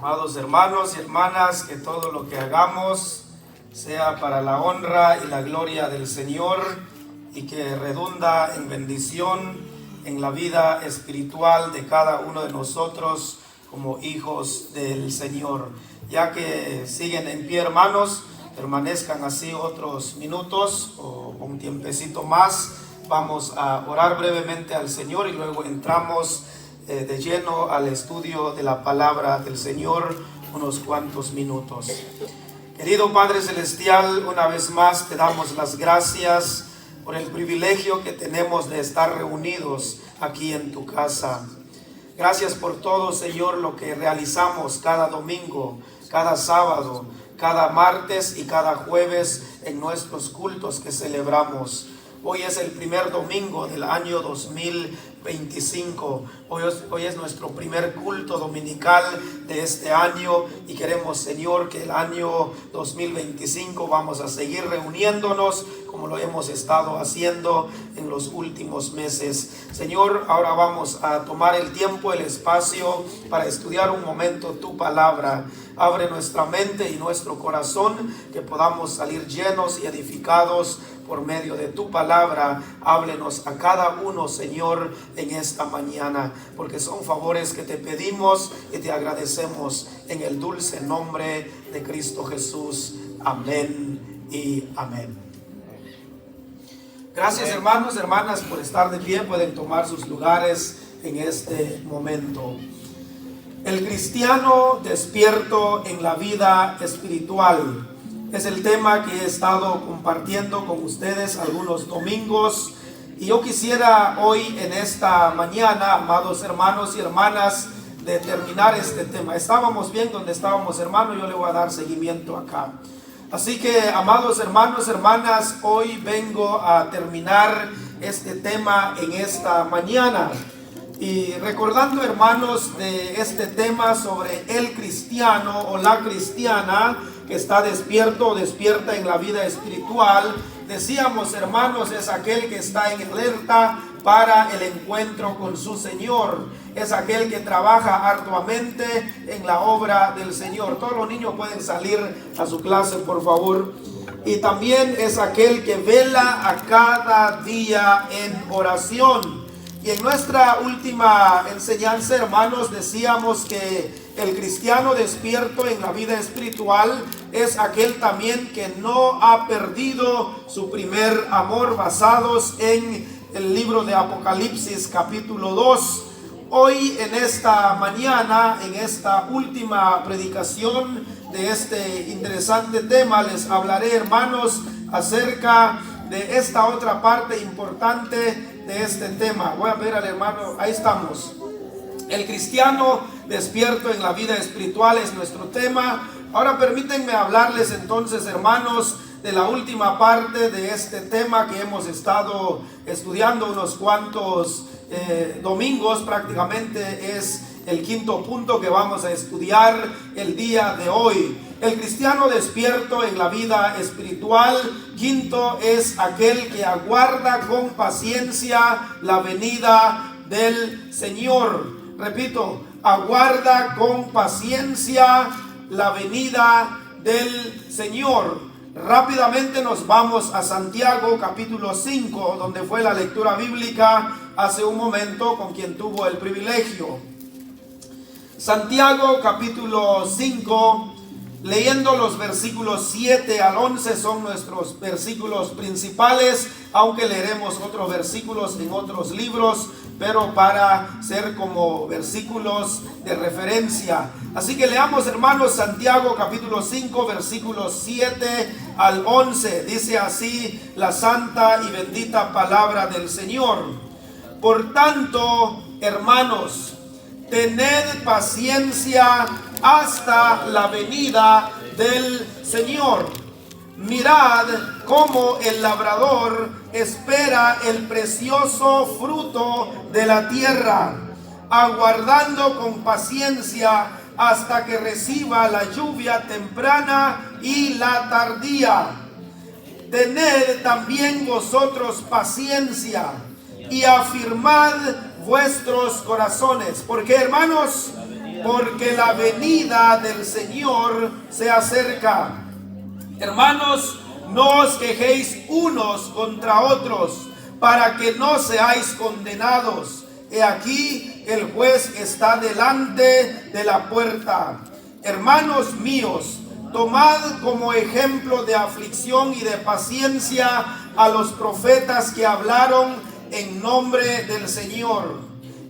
Amados hermanos y hermanas, que todo lo que hagamos sea para la honra y la gloria del Señor y que redunda en bendición en la vida espiritual de cada uno de nosotros como hijos del Señor. Ya que siguen en pie, hermanos, permanezcan así otros minutos o un tiempecito más. Vamos a orar brevemente al Señor y luego entramos de lleno al estudio de la palabra del Señor unos cuantos minutos. Querido Padre Celestial, una vez más te damos las gracias por el privilegio que tenemos de estar reunidos aquí en tu casa. Gracias por todo, Señor, lo que realizamos cada domingo, cada sábado, cada martes y cada jueves en nuestros cultos que celebramos. Hoy es el primer domingo del año 2025. Hoy es nuestro primer culto dominical de este año y queremos, Señor, que el año 2025 vamos a seguir reuniéndonos como lo hemos estado haciendo en los últimos meses. Señor, ahora vamos a tomar el tiempo, el espacio para estudiar un momento tu palabra. Abre nuestra mente y nuestro corazón, que podamos salir llenos y edificados por medio de tu palabra. Háblenos a cada uno, Señor, en esta mañana, porque son favores que te pedimos y te agradecemos en el dulce nombre de Cristo Jesús. Amén y amén. Gracias, hermanos, hermanas, por estar de pie. Pueden tomar sus lugares en este momento. El cristiano despierto en la vida espiritual es el tema que he estado compartiendo con ustedes algunos domingos, y yo quisiera hoy en esta mañana, amados hermanos y hermanas, de terminar este tema. Estábamos bien donde estábamos, hermano, yo le voy a dar seguimiento acá. Así que, amados hermanos, hermanas, hoy vengo a terminar este tema en esta mañana. Y recordando, hermanos, de este tema sobre el cristiano o la cristiana que está despierto o despierta en la vida espiritual, decíamos, hermanos, es aquel que está en alerta para el encuentro con su Señor. Es aquel que trabaja arduamente en la obra del Señor. Todos los niños pueden salir a su clase, por favor. Y también es aquel que vela a cada día en oración. Y en nuestra última enseñanza, hermanos, decíamos que el cristiano despierto en la vida espiritual es aquel también que no ha perdido su primer amor, basados en el libro de Apocalipsis capítulo 2. Hoy en esta mañana, en esta última predicación de este interesante tema, les hablaré, hermanos, acerca de esta otra parte importante de este tema. Voy a ver al hermano, ahí estamos. El cristiano despierto en la vida espiritual es nuestro tema. Ahora permítanme hablarles entonces, hermanos, de la última parte de este tema que hemos estado estudiando unos cuantos domingos. Prácticamente es el quinto punto que vamos a estudiar el día de hoy. El cristiano despierto en la vida espiritual, quinto, es aquel que aguarda con paciencia la venida del Señor. Repito, aguarda con paciencia la venida del Señor. Rápidamente nos vamos a Santiago capítulo 5, donde fue la lectura bíblica hace un momento con quien tuvo el privilegio. Santiago capítulo 5, leyendo los versículos 7 al 11, son nuestros versículos principales, aunque leeremos otros versículos en otros libros, pero para ser como versículos de referencia. Así que leamos, hermanos, Santiago capítulo 5, versículos 7 al 11. Dice así la santa y bendita palabra del Señor. Por tanto, hermanos, tened paciencia hasta la venida del Señor. Mirad cómo el labrador espera el precioso fruto de la tierra, aguardando con paciencia hasta que reciba la lluvia temprana y la tardía. Tened también vosotros paciencia y afirmad vuestros corazones. ¿Por qué, hermanos? porque la venida del Señor se acerca. Hermanos, no os quejéis unos contra otros, para que no seáis condenados. He aquí, el juez está delante de la puerta. Hermanos míos, tomad como ejemplo de aflicción y de paciencia a los profetas que hablaron en nombre del Señor.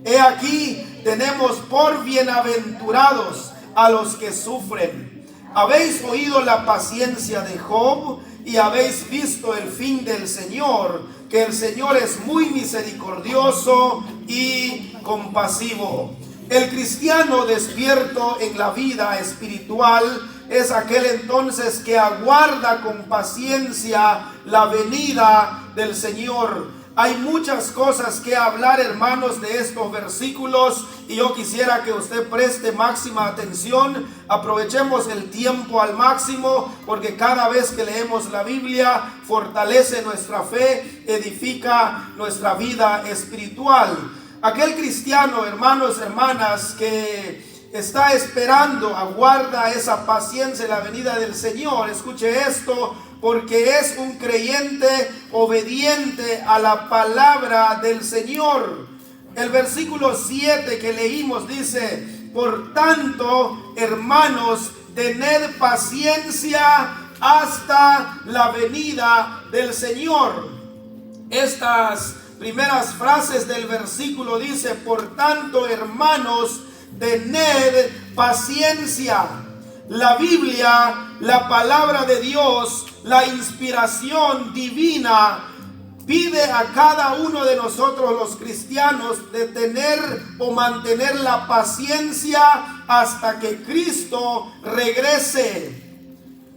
He aquí, tenemos por bienaventurados a los que sufren. Habéis oído la paciencia de Job y habéis visto el fin del Señor, que el Señor es muy misericordioso y compasivo. El cristiano despierto en la vida espiritual es aquel entonces que aguarda con paciencia la venida del Señor. Hay muchas cosas que hablar, hermanos, de estos versículos, y yo quisiera que usted preste máxima atención. Aprovechemos el tiempo al máximo, porque cada vez que leemos la Biblia fortalece nuestra fe, edifica nuestra vida espiritual. Aquel cristiano, hermanos, hermanas, que está esperando, aguarda esa paciencia en la venida del Señor. Escuche esto, porque es un creyente obediente a la palabra del Señor. El versículo 7 que leímos dice: por tanto, hermanos, tened paciencia hasta la venida del Señor. Estas primeras frases del versículo dice: por tanto, hermanos, tened paciencia. La Biblia, la palabra de Dios, la inspiración divina pide a cada uno de nosotros los cristianos de tener o mantener la paciencia hasta que Cristo regrese.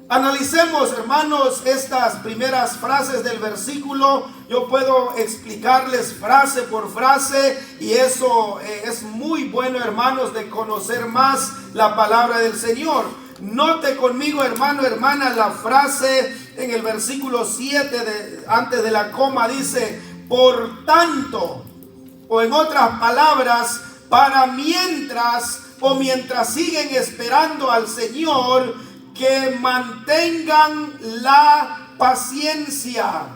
Analicemos, hermanos, estas primeras frases del versículo. Yo puedo explicarles frase por frase, y eso es muy bueno, hermanos, de conocer más la palabra del Señor. Note conmigo, hermano, hermana, la frase en el versículo 7, antes de la coma, dice: por tanto, o en otras palabras, para mientras, o mientras siguen esperando al Señor, que mantengan la paciencia.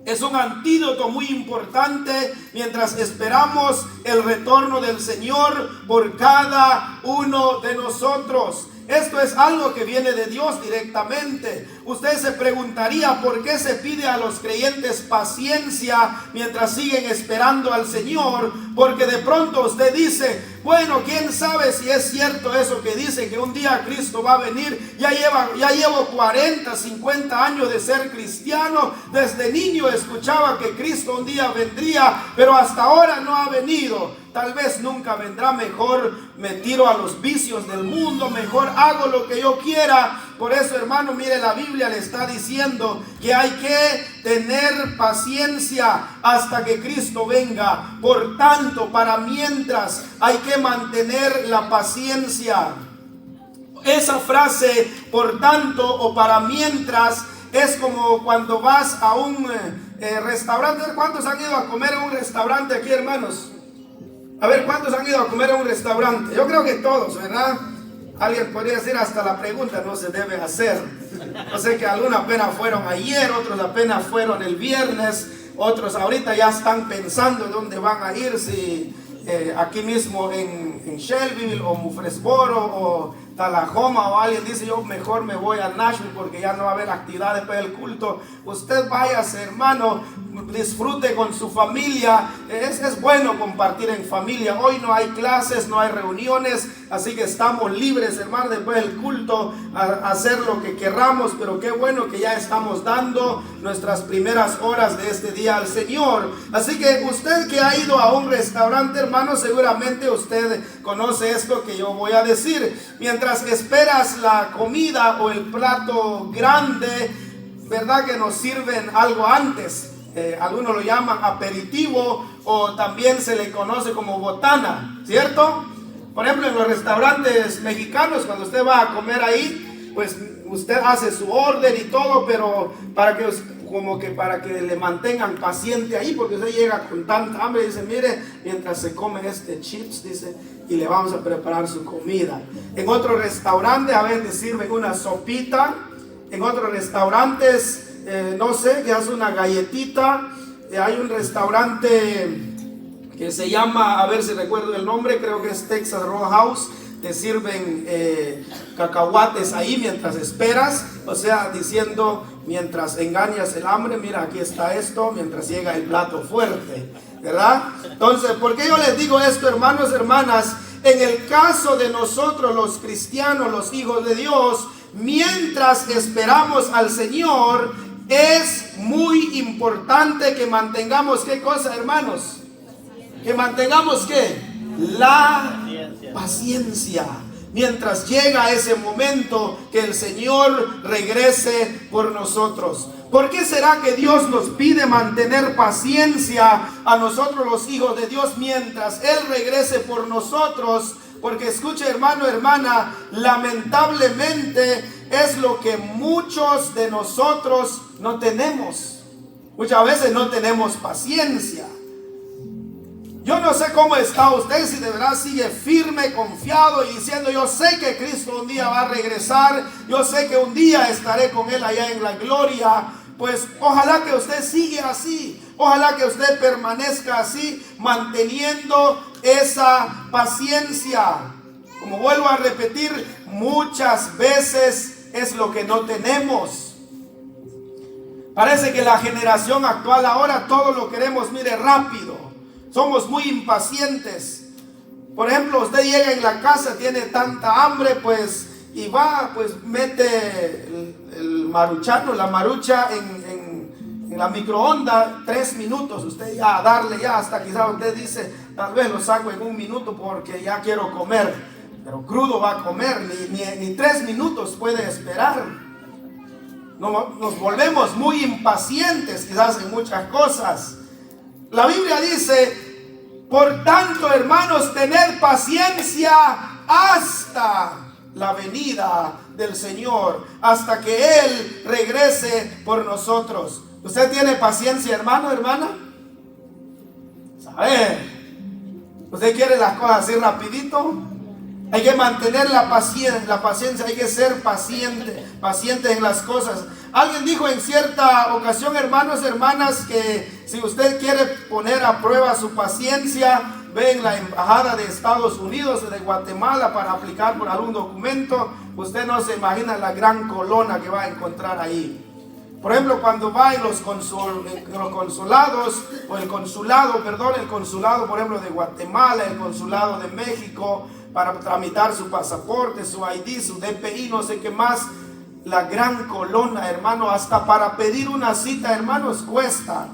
Es un antídoto muy importante mientras esperamos el retorno del Señor por cada uno de nosotros. Esto es algo que viene de Dios directamente. Usted se preguntaría por qué se pide a los creyentes paciencia mientras siguen esperando al Señor. Porque de pronto usted dice: bueno, quién sabe si es cierto eso que dice que un día Cristo va a venir. Ya llevo 40, 50 años de ser cristiano. Desde niño escuchaba que Cristo un día vendría, pero hasta ahora no ha venido. Tal vez nunca vendrá. Mejor me tiro a los vicios del mundo, mejor hago lo que yo quiera. Por eso, hermano, mire, la Biblia le está diciendo que hay que tener paciencia hasta que Cristo venga. Por tanto, para mientras, hay que mantener la paciencia. Esa frase, por tanto o para mientras, es como cuando vas a un restaurante. ¿Cuántos han ido a comer a un restaurante aquí, hermanos? A ver, ¿cuántos han ido a comer a un restaurante? Yo creo que todos, ¿verdad? Alguien podría decir, hasta la pregunta no se debe hacer. No sé, que algunos apenas fueron ayer, otros apenas fueron el viernes, otros ahorita ya están pensando dónde van a ir, si aquí mismo en Shelbyville o Mufresboro o Talahoma, o alguien dice: yo mejor me voy a Nashville porque ya no va a haber actividad después del culto. Usted váyase, hermano, disfrute con su familia. Es bueno compartir en familia. Hoy no hay clases, no hay reuniones, así que estamos libres, hermano, después del culto a hacer lo que querramos. Pero qué bueno que ya estamos dando nuestras primeras horas de este día al Señor. Así que usted que ha ido a un restaurante, hermano, seguramente usted conoce esto que yo voy a decir. Mientras esperas la comida o el plato grande, ¿verdad? Que nos sirven algo antes. Algunos lo llaman aperitivo, o también se le conoce como botana, ¿cierto? Por ejemplo, en los restaurantes mexicanos, cuando usted va a comer ahí, pues usted hace su orden y todo, pero para que como que para que le mantengan paciente ahí, porque usted llega con tanta hambre y dice, mire, mientras se come este chips, dice, y le vamos a preparar su comida. En otro restaurante a veces sirven una sopita, en otros restaurantes, no sé, que hace una galletita. Hay un restaurante que se llama, a ver si recuerdo el nombre, creo que es Texas Roadhouse. Te sirven cacahuates ahí mientras esperas, o sea, diciendo, mientras engañas el hambre, mira, aquí está esto, mientras llega el plato fuerte, ¿verdad? Entonces, ¿por qué yo les digo esto, hermanos, hermanas? En el caso de nosotros los cristianos, los hijos de Dios, mientras esperamos al Señor, es muy importante que mantengamos, ¿qué cosa, hermanos? Que mantengamos, ¿qué? La paciencia. Mientras llega ese momento que el Señor regrese por nosotros. ¿Por qué será que Dios nos pide mantener paciencia a nosotros los hijos de Dios mientras Él regrese por nosotros? Porque escuche, hermano, hermana, lamentablemente es lo que muchos de nosotros no tenemos. Muchas veces no tenemos paciencia. Yo no sé cómo está usted, si de verdad sigue firme, confiado y diciendo, yo sé que Cristo un día va a regresar, yo sé que un día estaré con Él allá en la gloria. Pues ojalá que usted siga así, ojalá que usted permanezca así, manteniendo esa paciencia. Como vuelvo a repetir, muchas veces es lo que no tenemos. Parece que la generación actual ahora todo lo queremos, mire, rápido. Somos muy impacientes. Por ejemplo, usted llega en la casa, tiene tanta hambre, pues, y va, pues, mete el maruchano, la marucha en la microonda, 3 minutos. Usted ya a darle ya, hasta quizás usted dice, tal vez lo saco en 1 minuto porque ya quiero comer. Pero crudo va a comer, ni 3 minutos puede esperar. Nos volvemos muy impacientes quizás en muchas cosas. La Biblia dice, por tanto, hermanos, tener paciencia hasta la venida del Señor, hasta que Él regrese por nosotros. ¿Usted tiene paciencia, hermano, hermana? ¿Sabe? ¿Usted quiere las cosas así rapidito? Hay que mantener la paciencia, hay que ser pacientes en las cosas. Alguien dijo en cierta ocasión, hermanos, hermanas, que si usted quiere poner a prueba su paciencia, ve en la embajada de Estados Unidos, de Guatemala, para aplicar por algún documento. Usted no se imagina la gran colona que va a encontrar ahí. Por ejemplo, cuando va en los consulados, o el consulado, por ejemplo, de Guatemala, el consulado de México, para tramitar su pasaporte, su ID, su DPI, no sé qué más, la gran colona, hermano, hasta para pedir una cita, hermanos, cuesta.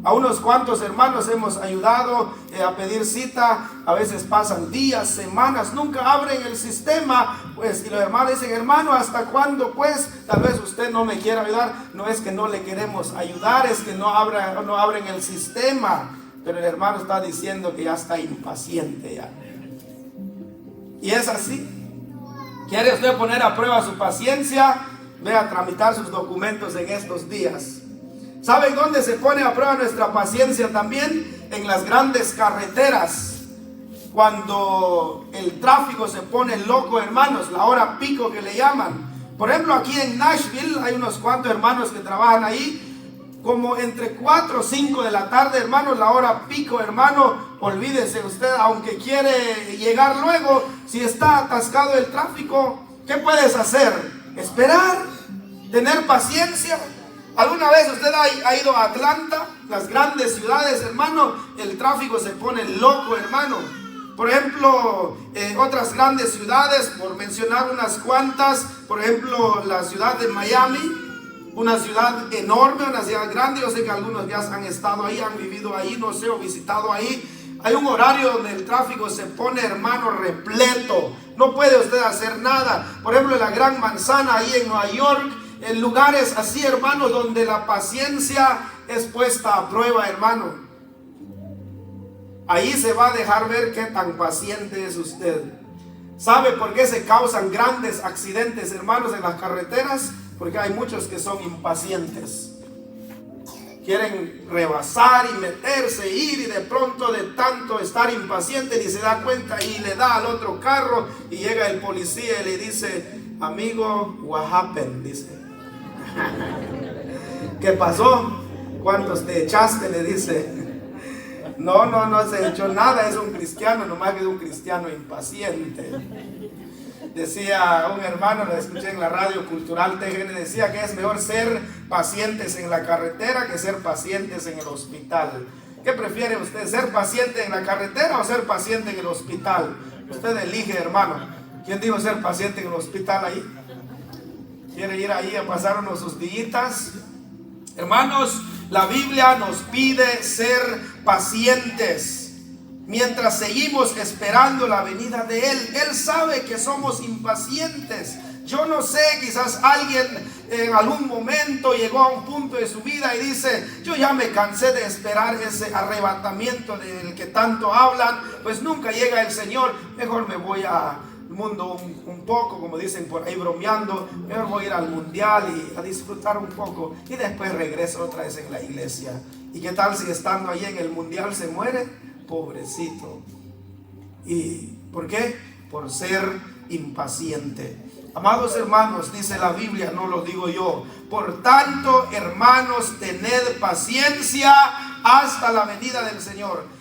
A unos cuantos hermanos hemos ayudado a pedir cita, a veces pasan días, semanas, nunca abren el sistema, pues, y los hermanos dicen, hermano, ¿hasta cuándo? Pues, tal vez usted no me quiera ayudar, no es que no le queremos ayudar, es que no abren el sistema, pero el hermano está diciendo que ya está impaciente ya. Y es así. ¿Quiere usted poner a prueba su paciencia? Ve a tramitar sus documentos en estos días. ¿Saben dónde se pone a prueba nuestra paciencia también? En las grandes carreteras. Cuando el tráfico se pone loco, hermanos, la hora pico que le llaman. Por ejemplo, aquí en Nashville hay unos cuantos hermanos que trabajan ahí. Como entre 4 o 5 de la tarde, hermanos, la hora pico, hermano, olvídese usted, aunque quiere llegar luego, si está atascado el tráfico, ¿qué puedes hacer? Esperar, tener paciencia. ¿Alguna vez usted ha ido a Atlanta, las grandes ciudades, hermano? El tráfico se pone loco, hermano. Por ejemplo, otras grandes ciudades, por mencionar unas cuantas, por ejemplo, la ciudad de Miami, una ciudad enorme, una ciudad grande. Yo sé que algunos ya han estado ahí, han vivido ahí, no sé, o visitado ahí. Hay un horario donde el tráfico se pone, hermano, repleto. No puede usted hacer nada. Por ejemplo, en la Gran Manzana, ahí en Nueva York, en lugares así, hermano, donde la paciencia es puesta a prueba, hermano. Ahí se va a dejar ver qué tan paciente es usted. ¿Sabe por qué se causan grandes accidentes, hermanos, en las carreteras? Porque hay muchos que son impacientes. quieren rebasar y meterse, ir, y de pronto de tanto estar impaciente ni se da cuenta y le da al otro carro, y llega el policía y le dice: amigo, what happened? Dice, ¿qué pasó? ¿Cuántos te echaste? Le dice. No se echó nada, es un cristiano, nomás que es un cristiano impaciente. Decía un hermano, lo escuché en la radio cultural TGN, decía que es mejor ser pacientes en la carretera que ser pacientes en el hospital. ¿Qué prefiere usted, ser paciente en la carretera o ser paciente en el hospital? Usted elige, hermano. ¿Quién dijo ser paciente en el hospital ahí? ¿Quiere ir ahí a pasar unos sus días? Hermanos, la Biblia nos pide ser pacientes mientras seguimos esperando la venida de Él. Él sabe que somos impacientes. Yo no sé, quizás alguien en algún momento llegó a un punto de su vida y dice: yo ya me cansé de esperar ese arrebatamiento del que tanto hablan, pues nunca llega el Señor, mejor me voy al mundo un poco, como dicen por ahí bromeando, mejor voy a ir al mundial y a disfrutar un poco y después regreso otra vez en la iglesia. ¿Y qué tal si estando ahí en el mundial se muere? Pobrecito. ¿Y por qué? Por ser impaciente. Amados hermanos, dice la Biblia, no lo digo yo: por tanto, hermanos, tened paciencia hasta la venida del Señor.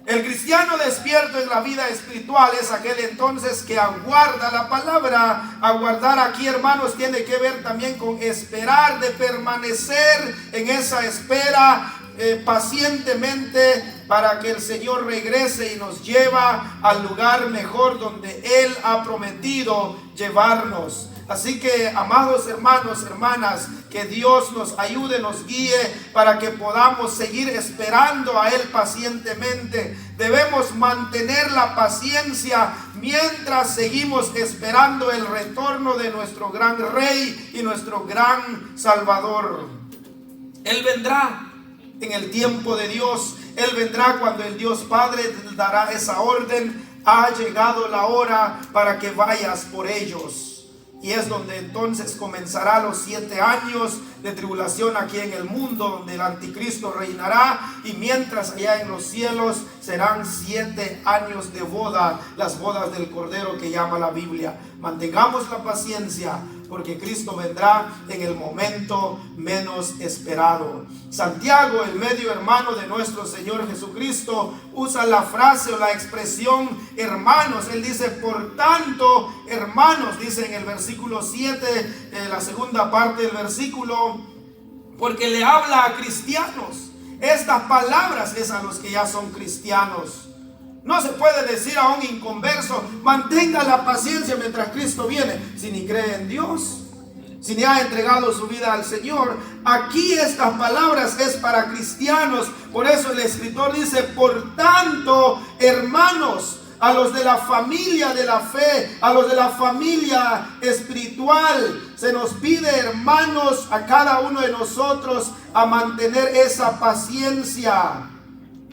El cristiano despierto en la vida espiritual es aquel entonces que aguarda la palabra. Aguardar aquí, hermanos, tiene que ver también con esperar, de permanecer en esa espera pacientemente para que el Señor regrese y nos lleva al lugar mejor donde Él ha prometido llevarnos. Así que, amados hermanos, hermanas, que Dios nos ayude, nos guíe para que podamos seguir esperando a Él pacientemente. Debemos mantener la paciencia mientras seguimos esperando el retorno de nuestro gran Rey y nuestro gran Salvador. Él vendrá en el tiempo de Dios. Él vendrá cuando el Dios Padre dará esa orden: ha llegado la hora para que vayas por ellos. Y es donde entonces comenzará los 7 años de tribulación aquí en el mundo, donde el anticristo reinará, y mientras allá en los cielos serán 7 años de boda, las bodas del Cordero que llama la Biblia. Mantengamos la paciencia, porque Cristo vendrá en el momento menos esperado. Santiago, el medio hermano de nuestro Señor Jesucristo, usa la frase o la expresión hermanos. Él dice: por tanto, hermanos, dice en el versículo 7, la segunda parte del versículo, porque le habla a cristianos. Estas palabras es a los que ya son cristianos. No se puede decir a un inconverso: mantenga la paciencia mientras Cristo viene, si ni cree en Dios, si ni ha entregado su vida al Señor. Aquí estas palabras es para cristianos. Por eso el escritor dice: por tanto, hermanos, a los de la familia de la fe, a los de la familia espiritual, se nos pide, hermanos, a cada uno de nosotros a mantener esa paciencia.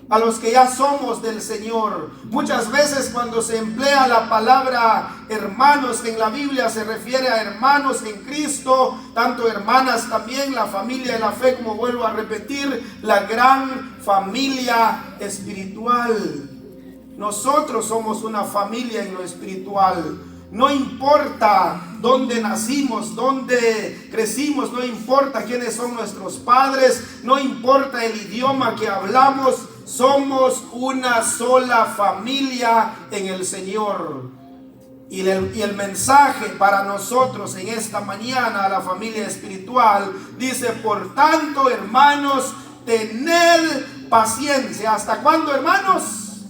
A los que ya somos del Señor. Muchas veces cuando se emplea la palabra hermanos en la Biblia se refiere a hermanos en Cristo, tanto hermanas también, la familia de la fe, como vuelvo a repetir, la gran familia espiritual. Nosotros somos una familia en lo espiritual. No importa dónde nacimos, dónde crecimos, no importa quiénes son nuestros padres, no importa el idioma que hablamos, somos una sola familia en el Señor. Y el mensaje para nosotros en esta mañana, a la familia espiritual, dice: por tanto, hermanos, tened paciencia. ¿Hasta cuándo, hermanos?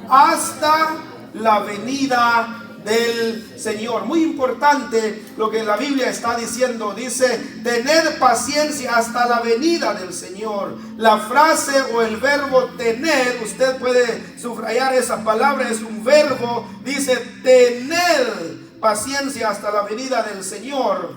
Hasta la venida del Señor. Muy importante lo que la Biblia está diciendo. Dice: tened paciencia hasta la venida del Señor. La frase o el verbo tener, usted puede subrayar esa palabra, es un verbo. Dice: tened paciencia hasta la venida del Señor.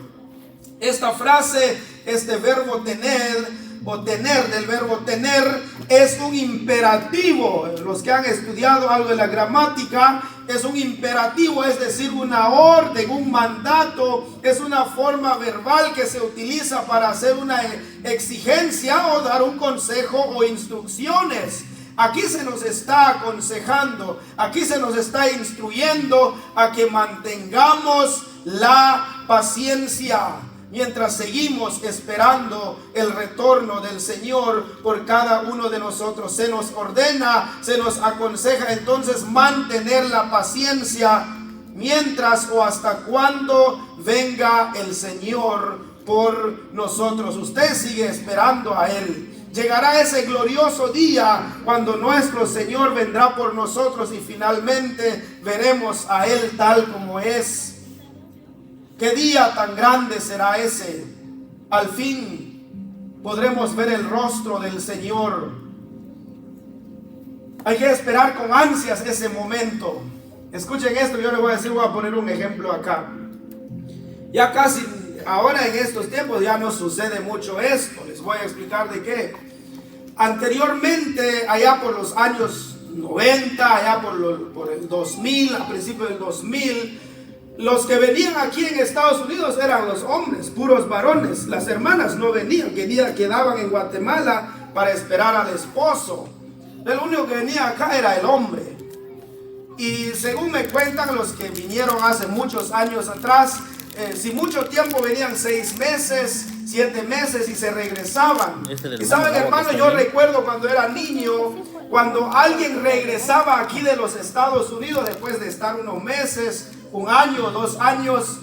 Esta frase, este verbo tener, o tener, del verbo tener, es un imperativo. Los que han estudiado algo de la gramática, es un imperativo, es decir, una orden, un mandato, es una forma verbal que se utiliza para hacer una exigencia o dar un consejo o instrucciones. Aquí se nos está aconsejando, aquí se nos está instruyendo a que mantengamos la paciencia mientras seguimos esperando el retorno del Señor por cada uno de nosotros. Se nos ordena, se nos aconseja entonces mantener la paciencia mientras o hasta cuando venga el Señor por nosotros. Usted sigue esperando a Él. Llegará ese glorioso día cuando nuestro Señor vendrá por nosotros y finalmente veremos a Él tal como es. ¿Qué día tan grande será ese? Al fin podremos ver el rostro del Señor. Hay que esperar con ansias ese momento. Escuchen esto, yo les voy a decir, voy a poner un ejemplo acá. Ya casi, ahora en estos tiempos ya no sucede mucho esto. Les voy a explicar de qué. Anteriormente, allá por los años 90, allá por el 2000, a principios del 2000, los que venían aquí en Estados Unidos eran los hombres, puros varones. Las hermanas no venían, quedaban en Guatemala para esperar al esposo. El único que venía acá era el hombre. Y según me cuentan los que vinieron hace muchos años atrás, si mucho tiempo venían 6 meses, 7 meses y se regresaban. Y saben, hermano, yo recuerdo cuando era niño, cuando alguien regresaba aquí de los Estados Unidos después de estar unos meses, 1 año, 2 años,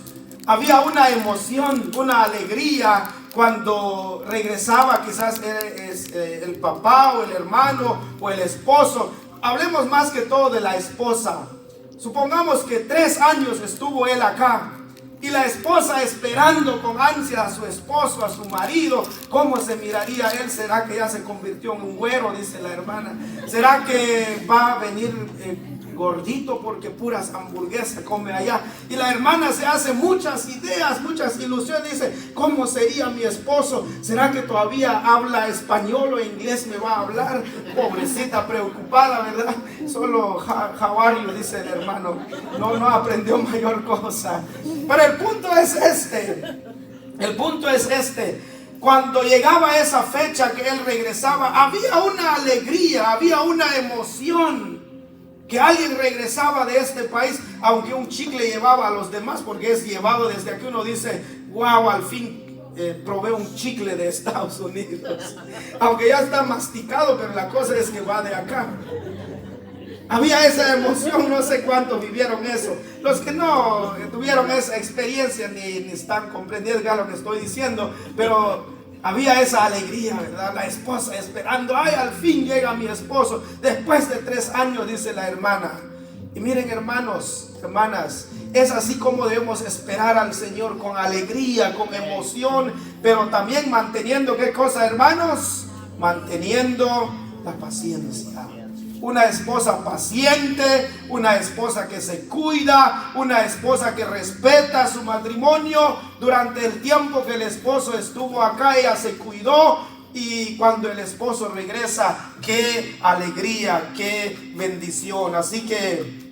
había una emoción, una alegría cuando regresaba quizás el papá o el hermano o el esposo. Hablemos más que todo de la esposa. Supongamos que 3 años estuvo él acá y la esposa esperando con ansia a su esposo, a su marido. ¿Cómo se miraría él? ¿Será que ya se convirtió en un güero? Dice la hermana. ¿Será que va a venir gordito porque puras hamburguesas come allá? Y la hermana se hace muchas ideas, muchas ilusiones. Dice, ¿cómo sería mi esposo? ¿Será que todavía habla español o inglés me va a hablar? Pobrecita, preocupada, ¿verdad? Solo how are you, dice el hermano. No aprendió mayor cosa. Pero el punto es este. El punto es este. Cuando llegaba esa fecha que él regresaba, había una alegría, había una emoción. Que alguien regresaba de este país, aunque un chicle llevaba a los demás, porque es llevado desde aquí. Uno dice, wow, al fin probé un chicle de Estados Unidos. Aunque ya está masticado, pero la cosa es que va de acá. Había esa emoción, no sé cuántos vivieron eso. Los que no tuvieron esa experiencia ni están comprendiendo ya lo que estoy diciendo, pero había esa alegría, ¿verdad? La esposa esperando, ay, al fin llega mi esposo, después de 3 años, dice la hermana. Y miren, hermanos, hermanas, es así como debemos esperar al Señor, con alegría, con emoción, pero también manteniendo, ¿qué cosa, hermanos? Manteniendo la paciencia. Una esposa paciente, una esposa que se cuida, una esposa que respeta su matrimonio. Durante el tiempo que el esposo estuvo acá, ella se cuidó, y cuando el esposo regresa, qué alegría, qué bendición. Así que,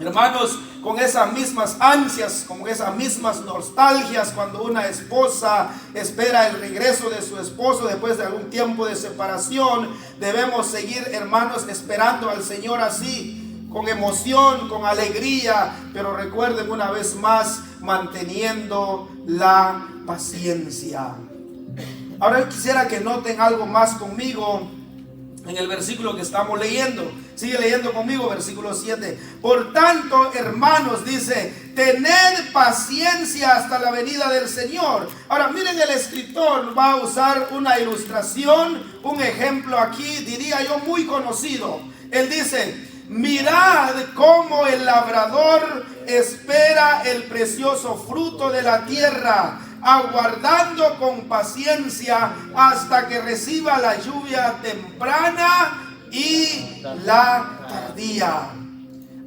hermanos, con esas mismas ansias, con esas mismas nostalgias, cuando una esposa espera el regreso de su esposo después de algún tiempo de separación, debemos seguir, hermanos, esperando al Señor así, con emoción, con alegría, pero recuerden una vez más, manteniendo la paciencia. Ahora quisiera que noten algo más conmigo en el versículo que estamos leyendo. Sigue leyendo conmigo, versículo 7. Por tanto, hermanos, dice, tened paciencia hasta la venida del Señor. Ahora miren, el escritor va a usar una ilustración, un ejemplo aquí, diría yo, muy conocido. Él dice, mirad cómo el labrador espera el precioso fruto de la tierra, aguardando con paciencia hasta que reciba la lluvia temprana y la tardía.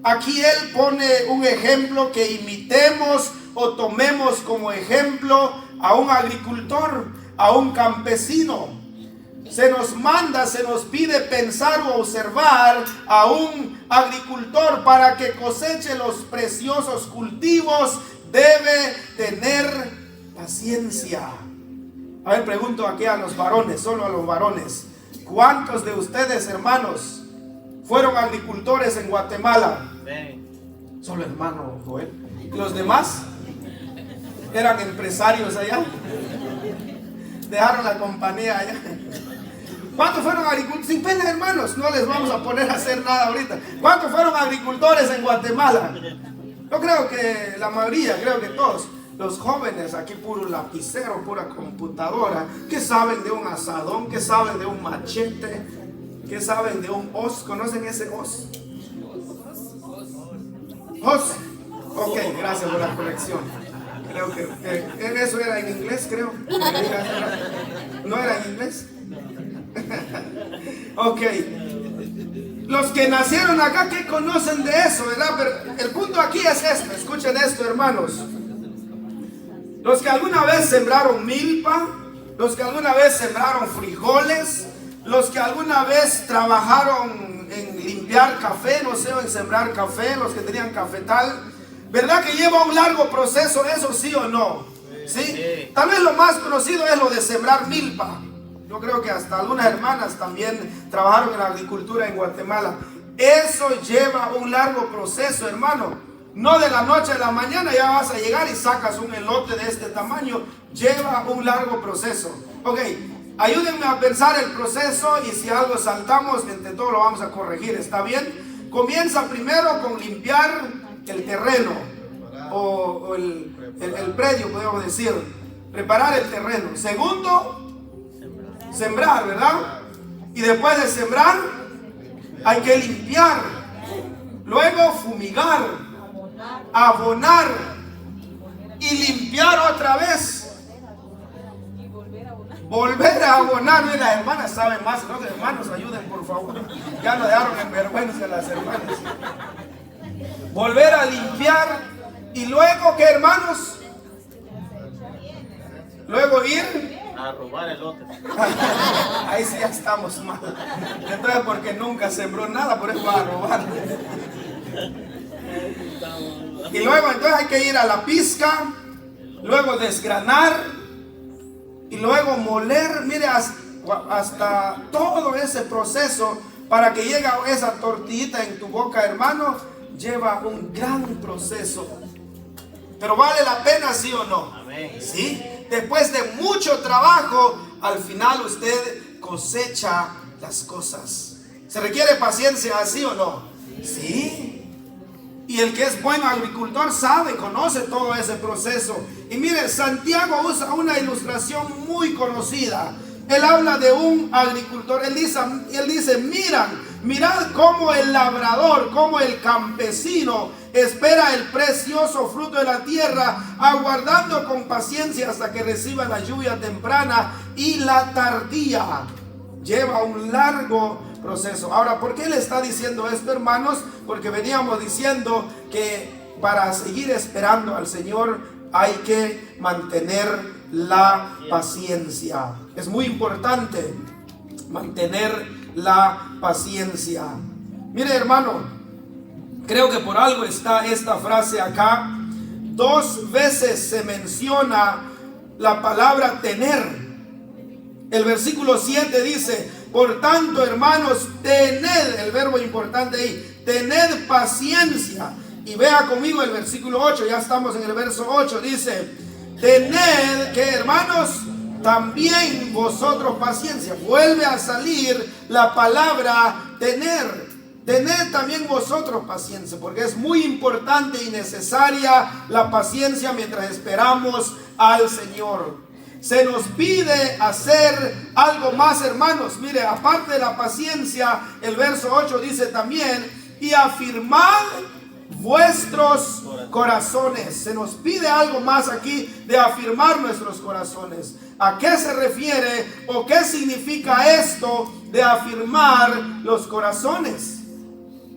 Aquí él pone un ejemplo que imitemos o tomemos como ejemplo a un agricultor, a un campesino. se nos manda, se nos pide pensar o observar a un agricultor para que coseche los preciosos cultivos. Debe tener paciencia. A ver, pregunto aquí a los varones, solo a los varones. ¿Cuántos de ustedes, hermanos, fueron agricultores en Guatemala? Solo hermano Joel. ¿Los demás eran empresarios allá? Dejaron la compañía allá. ¿Cuántos fueron agricultores? Sin pena, hermanos, no les vamos a poner a hacer nada ahorita. ¿Cuántos fueron agricultores en Guatemala? Yo creo que la mayoría, creo que todos. Los jóvenes aquí, puro lapicero, pura computadora. ¿Qué saben de un asadón? ¿Qué saben de un machete? ¿Qué saben de un hoz? ¿Conocen ese hoz? ¿Hoz? Ok, gracias por la corrección. Creo que eso era en inglés, creo. ¿No era en inglés? Ok. Los que nacieron acá, ¿qué conocen de eso, verdad? Pero el punto aquí es esto. Escuchen esto, hermanos. Los que alguna vez sembraron milpa, los que alguna vez sembraron frijoles, los que alguna vez trabajaron en limpiar café, no sé, en sembrar café, los que tenían cafetal, ¿verdad que lleva un largo proceso eso, sí o no? ¿Sí? Tal vez lo más conocido es lo de sembrar milpa. Yo creo que hasta algunas hermanas también trabajaron en la agricultura en Guatemala. Eso lleva un largo proceso, hermano. No de la noche a la mañana ya vas a llegar y sacas un elote de este tamaño. Lleva un largo proceso. Ok, ayúdenme a pensar el proceso y si algo saltamos, entre todo lo vamos a corregir. ¿Está bien? Comienza primero con limpiar el terreno o el predio, podemos decir. Preparar el terreno. Segundo, sembrar, ¿verdad? Y después de sembrar, hay que limpiar. Luego fumigar, abonar y limpiar otra vez. Volver a abonar. Mira, las hermanas saben más. Los hermanos ayuden, por favor. Ya no dejaron en vergüenza las hermanas. Volver a limpiar. Y luego, ¿qué, hermanos? Luego ir a robar el lote. Ahí sí ya estamos mal. Entonces, porque nunca sembró nada, por eso va a robar. Y luego entonces hay que ir a la pizca, luego desgranar y luego moler. Mire, hasta todo ese proceso para que llegue esa tortillita en tu boca, hermano, lleva un gran proceso. Pero vale la pena, ¿sí o no? Amén. ¿Sí? Después de mucho trabajo, al final usted cosecha las cosas. ¿Se requiere paciencia, sí o no? Sí. Y el que es buen agricultor sabe, conoce todo ese proceso. Y mire, Santiago usa una ilustración muy conocida. Él habla de un agricultor. Él dice, mirad cómo el labrador, cómo el campesino espera el precioso fruto de la tierra, aguardando con paciencia hasta que reciba la lluvia temprana y la tardía. Lleva un largo proceso. Ahora, ¿por qué le está diciendo esto, hermanos? Porque veníamos diciendo que para seguir esperando al Señor hay que mantener la paciencia. Es muy importante mantener la paciencia. Mire, hermano, creo que por algo está esta frase acá. 2 veces se menciona la palabra tener. El versículo 7 dice: por tanto, hermanos, tened, el verbo importante ahí, tened paciencia. Y vea conmigo el versículo 8, ya estamos en el verso 8, dice: tened, que hermanos, también vosotros paciencia. Vuelve a salir la palabra tener. Tened también vosotros paciencia, porque es muy importante y necesaria la paciencia mientras esperamos al Señor. Se nos pide hacer algo más, hermanos. Mire, aparte de la paciencia, el verso 8 dice también: y afirmad vuestros corazones. Se nos pide algo más aquí de afirmar nuestros corazones. ¿A qué se refiere o qué significa esto de afirmar los corazones?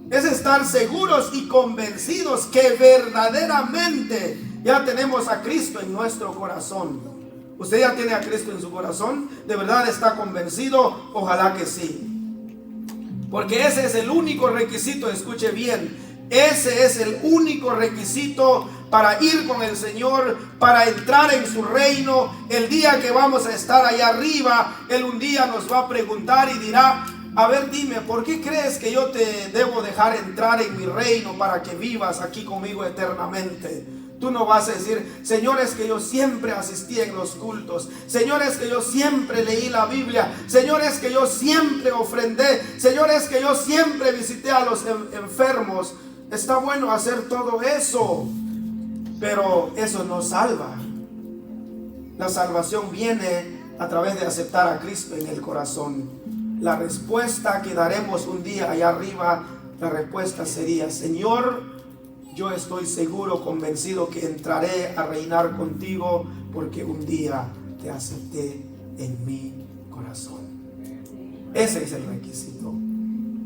Es estar seguros y convencidos que verdaderamente ya tenemos a Cristo en nuestro corazón. ¿Usted ya tiene a Cristo en su corazón? ¿De verdad está convencido? Ojalá que sí. Porque ese es el único requisito, escuche bien, ese es el único requisito para ir con el Señor, para entrar en su reino. El día que vamos a estar allá arriba, Él un día nos va a preguntar y dirá: a ver, dime, ¿por qué crees que yo te debo dejar entrar en mi reino para que vivas aquí conmigo eternamente? Tú no vas a decir: Señor, es que yo siempre asistí en los cultos. Señor, es que yo siempre leí la Biblia. Señor, es que yo siempre ofrendé. Señor, es que yo siempre visité a los enfermos. Está bueno hacer todo eso, pero eso no salva. La salvación viene a través de aceptar a Cristo en el corazón. La respuesta que daremos un día allá arriba, la respuesta sería: Señor, yo estoy seguro, convencido que entraré a reinar contigo porque un día te acepté en mi corazón. Ese es el requisito.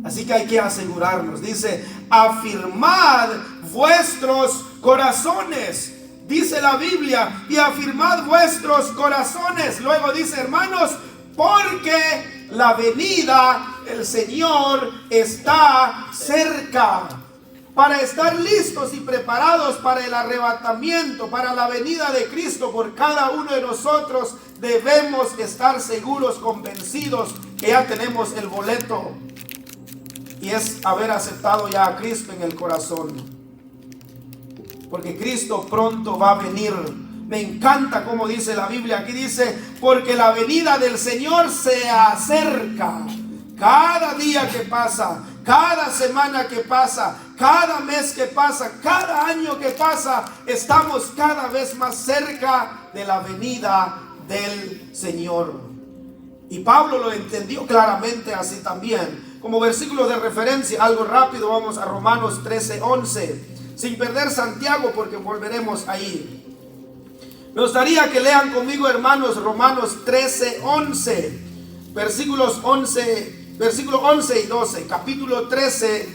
Así que hay que asegurarnos. Dice: afirmad vuestros corazones. Dice la Biblia: y afirmad vuestros corazones. Luego dice: hermanos, porque la venida del Señor está cerca. Para estar listos y preparados para el arrebatamiento, para la venida de Cristo por cada uno de nosotros, debemos estar seguros, convencidos que ya tenemos el boleto. Y es haber aceptado ya a Cristo en el corazón. Porque Cristo pronto va a venir. Me encanta como dice la Biblia. Aquí dice: porque la venida del Señor se acerca. Cada día que pasa, cada semana que pasa, cada mes que pasa, cada año que pasa, estamos cada vez más cerca de la venida del Señor. Y Pablo lo entendió claramente así también. Como versículo de referencia, algo rápido, vamos a Romanos 13:11. Sin perder Santiago, porque volveremos ahí. Me gustaría que lean conmigo, hermanos, Romanos 13:11. Versículo 11 y 12. Capítulo 13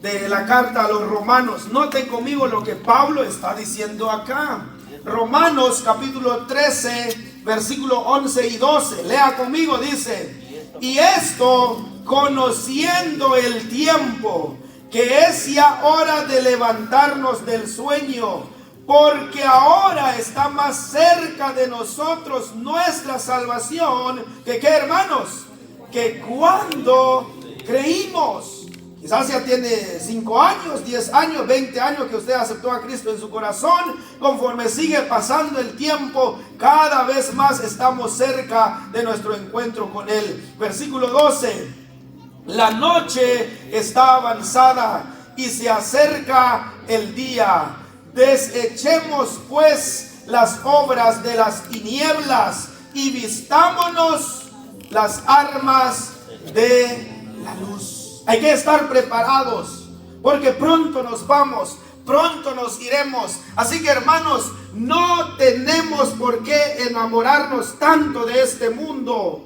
de la carta a los Romanos. Noten conmigo lo que Pablo está diciendo acá. Romanos capítulo 13, versículo 11 y 12. Lea conmigo, dice: y esto conociendo el tiempo, que es ya hora de levantarnos del sueño, porque ahora está más cerca de nosotros nuestra salvación que ¿qué, hermanos? Que cuando creímos. Quizás ya tiene 5 años, 10 años, 20 años que usted aceptó a Cristo en su corazón. Conforme sigue pasando el tiempo, cada vez más estamos cerca de nuestro encuentro con Él. Versículo 12. La noche está avanzada y se acerca el día. Desechemos pues las obras de las tinieblas y vistámonos las armas de la luz. Hay que estar preparados, porque pronto nos vamos, pronto nos iremos. Así que, hermanos, no tenemos por qué enamorarnos tanto de este mundo.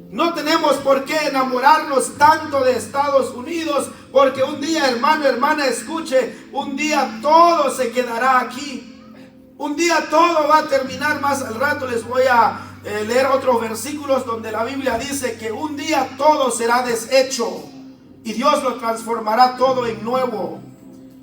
No tenemos por qué enamorarnos tanto de Estados Unidos, porque un día, hermano, hermana, escuche, un día todo se quedará aquí. Un día todo va a terminar. Más al rato les voy a leer otros versículos donde la Biblia dice que un día todo será deshecho y Dios lo transformará todo en nuevo.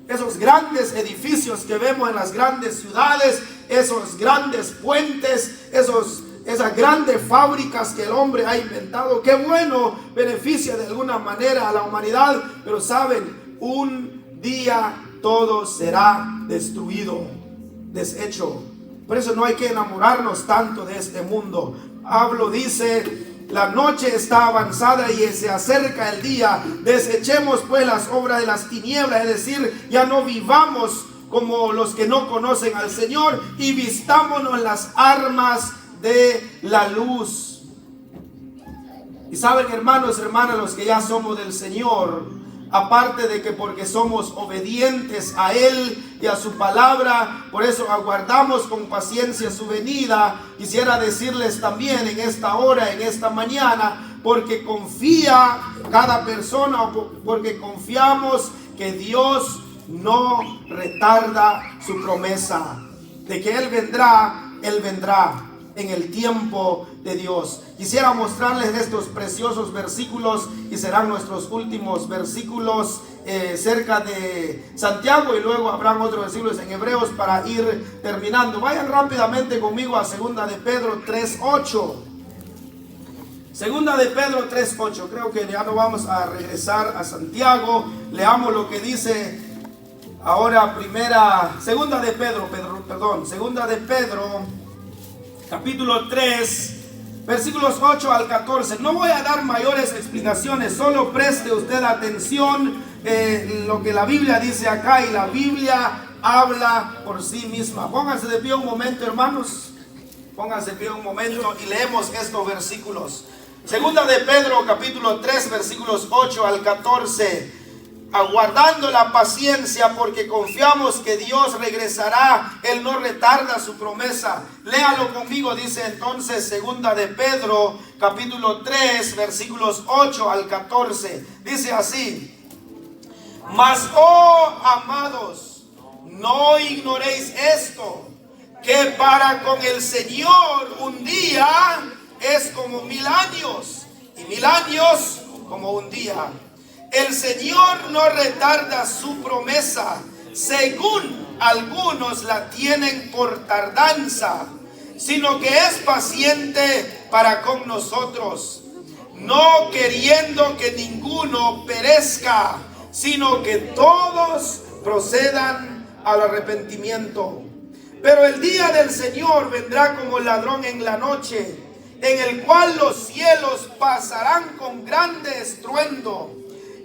Esos grandes edificios que vemos en las grandes ciudades, esos grandes puentes, esas grandes fábricas que el hombre ha inventado, qué bueno, beneficia de alguna manera a la humanidad, pero saben, un día todo será destruido, deshecho. Por eso no hay que enamorarnos tanto de este mundo. Pablo dice: la noche está avanzada y se acerca el día. Desechemos pues las obras de las tinieblas, es decir, ya no vivamos como los que no conocen al Señor, y vistámonos las armas de la luz. Y saben, hermanos, hermanas, los que ya somos del Señor, aparte de que porque somos obedientes a Él y a su palabra, por eso aguardamos con paciencia su venida, quisiera decirles también en esta hora, en esta mañana, porque confía cada persona, porque confiamos que Dios no retarda su promesa, de que Él vendrá, Él vendrá. en el tiempo de Dios. Quisiera mostrarles estos preciosos versículos y serán nuestros últimos versículos cerca de Santiago, y luego habrán otros versículos en Hebreos para ir terminando. Vayan rápidamente conmigo a 2 de Pedro 3:8. 2 de Pedro 3:8. Creo que ya no vamos a regresar a Santiago. Leamos lo que dice ahora Segunda de Pedro, capítulo 3, versículos 8 al 14. No voy a dar mayores explicaciones, solo preste usted atención lo que la Biblia dice acá, y la Biblia habla por sí misma. Pónganse de pie un momento, hermanos. Pónganse de pie un momento y leemos estos versículos. Segunda de Pedro, capítulo 3, versículos 8 al 14. Aguardando la paciencia, porque confiamos que Dios regresará, Él no retarda su promesa. Léalo conmigo, dice entonces Segunda de Pedro, capítulo 3, versículos 8 al 14. Dice así: Mas, oh amados, no ignoréis esto, que para con el Señor un día es como 1000 años, y 1000 años como un día. El Señor no retarda su promesa, según algunos la tienen por tardanza, sino que es paciente para con nosotros, no queriendo que ninguno perezca, sino que todos procedan al arrepentimiento. Pero el día del Señor vendrá como ladrón en la noche, en el cual los cielos pasarán con grande estruendo,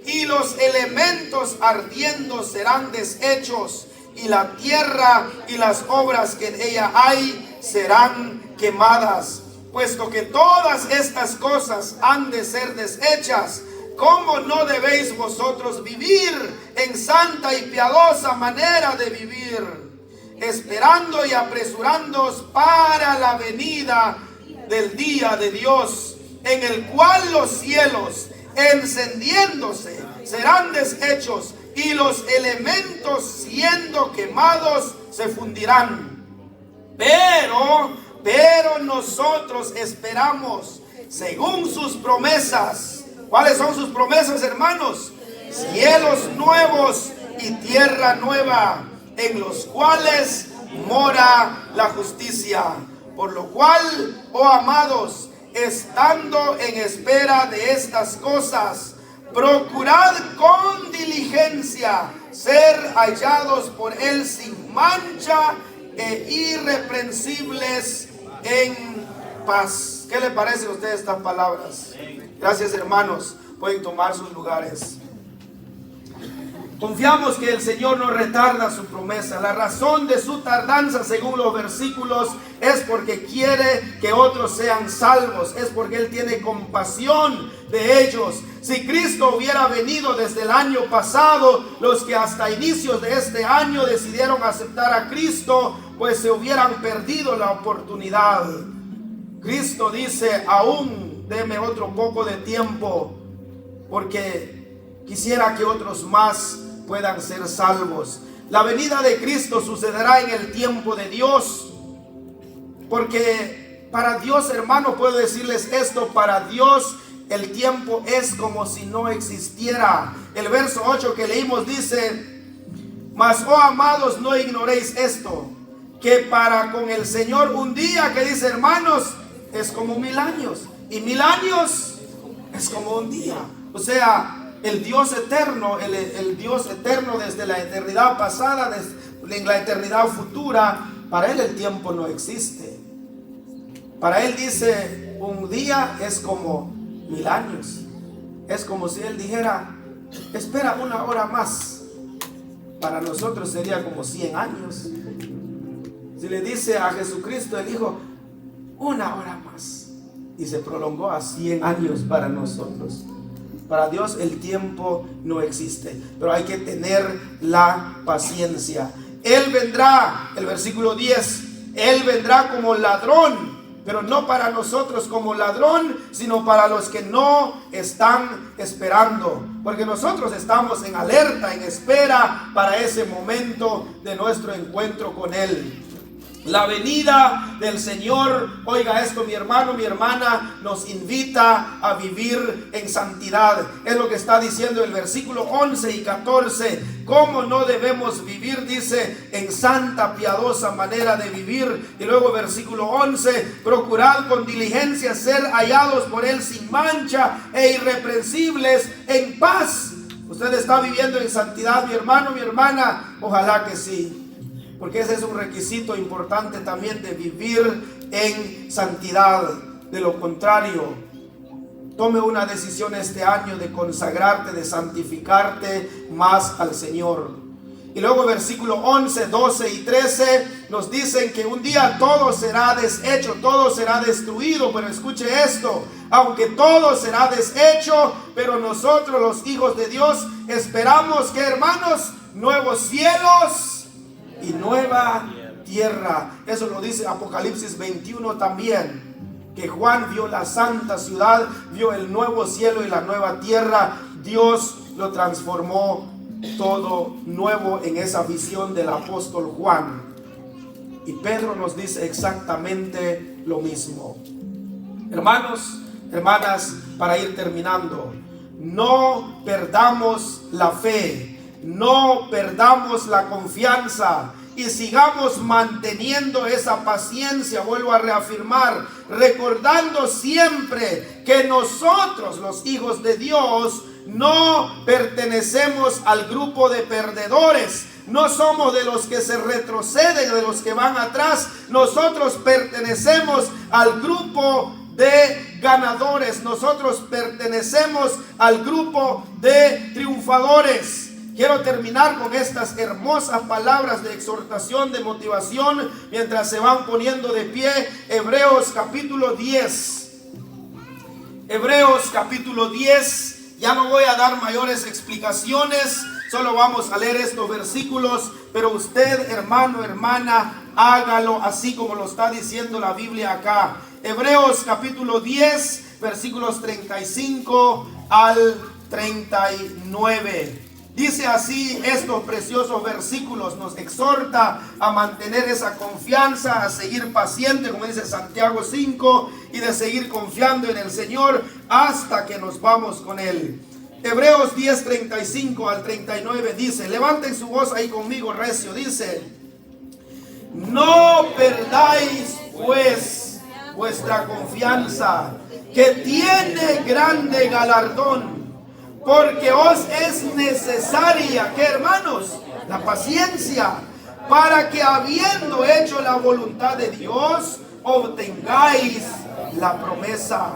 y los elementos ardiendo serán deshechos, y la tierra y las obras que en ella hay serán quemadas. Puesto que todas estas cosas han de ser deshechas, ¿cómo no debéis vosotros vivir en santa y piadosa manera de vivir, esperando y apresurándoos para la venida del día de Dios, en el cual los cielos encendiéndose serán deshechos, y los elementos siendo quemados se fundirán? Pero nosotros esperamos según sus promesas. ¿Cuáles son sus promesas, hermanos? Cielos nuevos y tierra nueva, en los cuales mora la justicia. Por lo cual, oh amados, estando en espera de estas cosas, procurad con diligencia ser hallados por Él sin mancha e irreprensibles en paz. ¿Qué le parecen a ustedes estas palabras? Gracias, hermanos. Pueden tomar sus lugares. Confiamos que el Señor no retarda su promesa. La razón de su tardanza, según los versículos, es porque quiere que otros sean salvos. Es porque Él tiene compasión de ellos. Si Cristo hubiera venido desde el año pasado, los que hasta inicios de este año decidieron aceptar a Cristo, pues se hubieran perdido la oportunidad. Cristo dice: aún deme otro poco de tiempo, porque quisiera que otros más puedan ser salvos. La venida de Cristo sucederá en el tiempo de Dios, porque para Dios, hermano, puedo decirles esto: para Dios el tiempo es como si no existiera. El verso 8 que leímos dice: Mas, oh amados, no ignoréis esto, que para con el Señor un día, que dice, hermanos, es como 1000 años, y 1000 años es como un día. O sea, el Dios eterno, el Dios eterno desde la eternidad pasada, en la eternidad futura, para Él el tiempo no existe. Para Él, dice, un día es como 1000 años. Es como si Él dijera: espera 1 hora más. Para nosotros sería como 100 años. Si le dice a Jesucristo el Hijo: 1 hora más, y se prolongó a 100 años para nosotros. Para Dios el tiempo no existe, pero hay que tener la paciencia. Él vendrá, el versículo 10, Él vendrá como ladrón, pero no para nosotros como ladrón, sino para los que no están esperando, porque nosotros estamos en alerta, en espera para ese momento de nuestro encuentro con Él. La venida del Señor, oiga esto mi hermano, mi hermana, nos invita a vivir en santidad. Es lo que está diciendo el versículo 11 y 14. ¿Cómo no debemos vivir? Dice, en santa, piadosa manera de vivir. Y luego versículo 11, procurad con diligencia ser hallados por Él sin mancha e irreprensibles en paz. ¿Usted está viviendo en santidad, mi hermano, mi hermana? Ojalá que sí. Porque ese es un requisito importante también de vivir en santidad. De lo contrario, tome una decisión este año de consagrarte, de santificarte más al Señor. Y luego versículo 11, 12 y 13 nos dicen que un día todo será deshecho, todo será destruido. Pero escuche esto, aunque todo será deshecho, pero nosotros los hijos de Dios esperamos que, hermanos, nuevos cielos y nueva tierra. Eso lo dice Apocalipsis 21 también, que Juan vio la santa ciudad, vio el nuevo cielo y la nueva tierra. Dios lo transformó todo nuevo en esa visión del apóstol Juan. Y Pedro nos dice exactamente lo mismo. Hermanos, hermanas, para ir terminando, no perdamos la fe. No perdamos la confianza y sigamos manteniendo esa paciencia. Vuelvo a reafirmar, recordando siempre que nosotros, los hijos de Dios, no pertenecemos al grupo de perdedores. No somos de los que se retroceden, de los que van atrás. Nosotros pertenecemos al grupo de ganadores. Nosotros pertenecemos al grupo de triunfadores. Quiero terminar con estas hermosas palabras de exhortación, de motivación, mientras se van poniendo de pie. Hebreos capítulo 10. Hebreos capítulo 10. Ya no voy a dar mayores explicaciones, solo vamos a leer estos versículos. Pero usted, hermano, hermana, hágalo así como lo está diciendo la Biblia acá. Hebreos capítulo 10, versículos 35 al 39. Dice así estos preciosos versículos, nos exhorta a mantener esa confianza, a seguir paciente, como dice Santiago 5, y de seguir confiando en el Señor hasta que nos vamos con Él. Hebreos 10, 35 al 39 dice, levanten su voz ahí conmigo recio, dice, no perdáis pues vuestra confianza, que tiene grande galardón. Porque os es necesaria, ¿qué, hermanos? La paciencia, para que habiendo hecho la voluntad de Dios, obtengáis la promesa.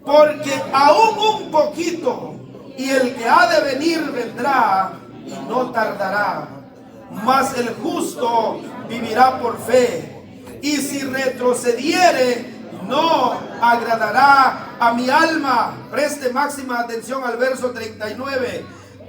Porque aún un poquito, y el que ha de venir vendrá, y no tardará. Mas el justo vivirá por fe, y si retrocediere, no agradará a mi alma. Preste máxima atención al verso 39.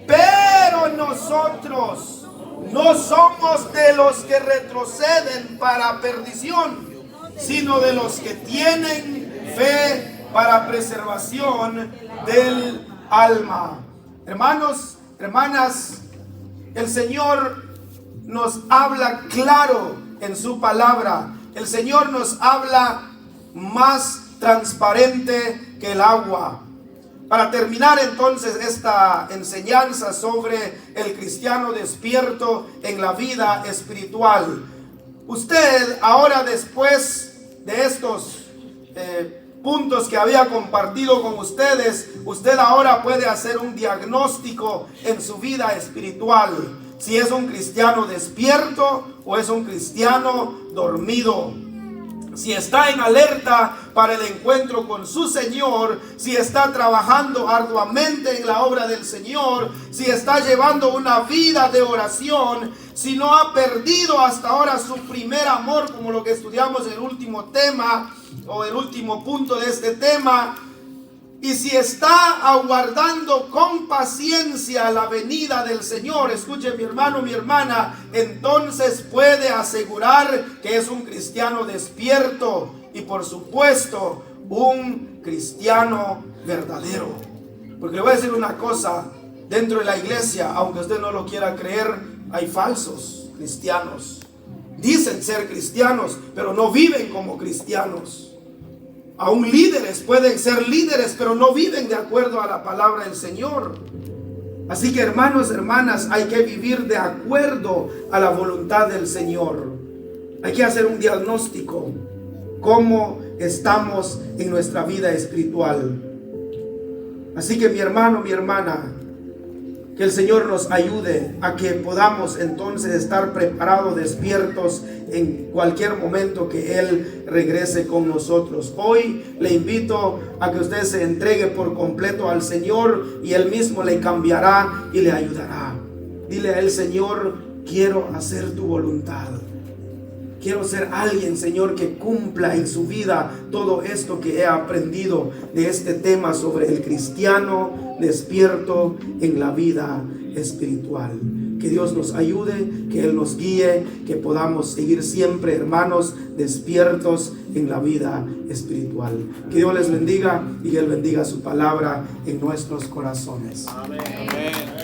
Pero nosotros no somos de los que retroceden para perdición, sino de los que tienen fe para preservación del alma. Hermanos, hermanas, el Señor nos habla claro en su palabra. El Señor nos habla más transparente que el agua. Para terminar entonces esta enseñanza sobre el cristiano despierto en la vida espiritual, usted ahora, después de estos puntos que había compartido con ustedes, usted ahora puede hacer un diagnóstico en su vida espiritual, si es un cristiano despierto o es un cristiano dormido. Si está en alerta para el encuentro con su Señor, si está trabajando arduamente en la obra del Señor, si está llevando una vida de oración, si no ha perdido hasta ahora su primer amor, como lo que estudiamos en el último tema o el último punto de este tema, y si está aguardando con paciencia la venida del Señor, escuche mi hermano, mi hermana, entonces puede asegurar que es un cristiano despierto y por supuesto un cristiano verdadero. Porque le voy a decir una cosa, dentro de la iglesia, aunque usted no lo quiera creer, hay falsos cristianos. dicen ser cristianos, pero no viven como cristianos. Aún líderes pueden ser líderes, pero no viven de acuerdo a la palabra del Señor. Así que hermanos, hermanas, hay que vivir de acuerdo a la voluntad del Señor. Hay que hacer un diagnóstico. ¿Cómo estamos en nuestra vida espiritual? Así que mi hermano, mi hermana, que el Señor nos ayude a que podamos entonces estar preparados, despiertos en cualquier momento que Él regrese con nosotros. Hoy le invito a que usted se entregue por completo al Señor y Él mismo le cambiará y le ayudará. Dile a Él: Señor, quiero hacer tu voluntad. Quiero ser alguien, Señor, que cumpla en su vida todo esto que he aprendido de este tema sobre el cristiano despierto en la vida espiritual. Que Dios nos ayude, que Él nos guíe, que podamos seguir siempre, hermanos, despiertos en la vida espiritual. Que Dios les bendiga y que Él bendiga su palabra en nuestros corazones. Amén. Amén.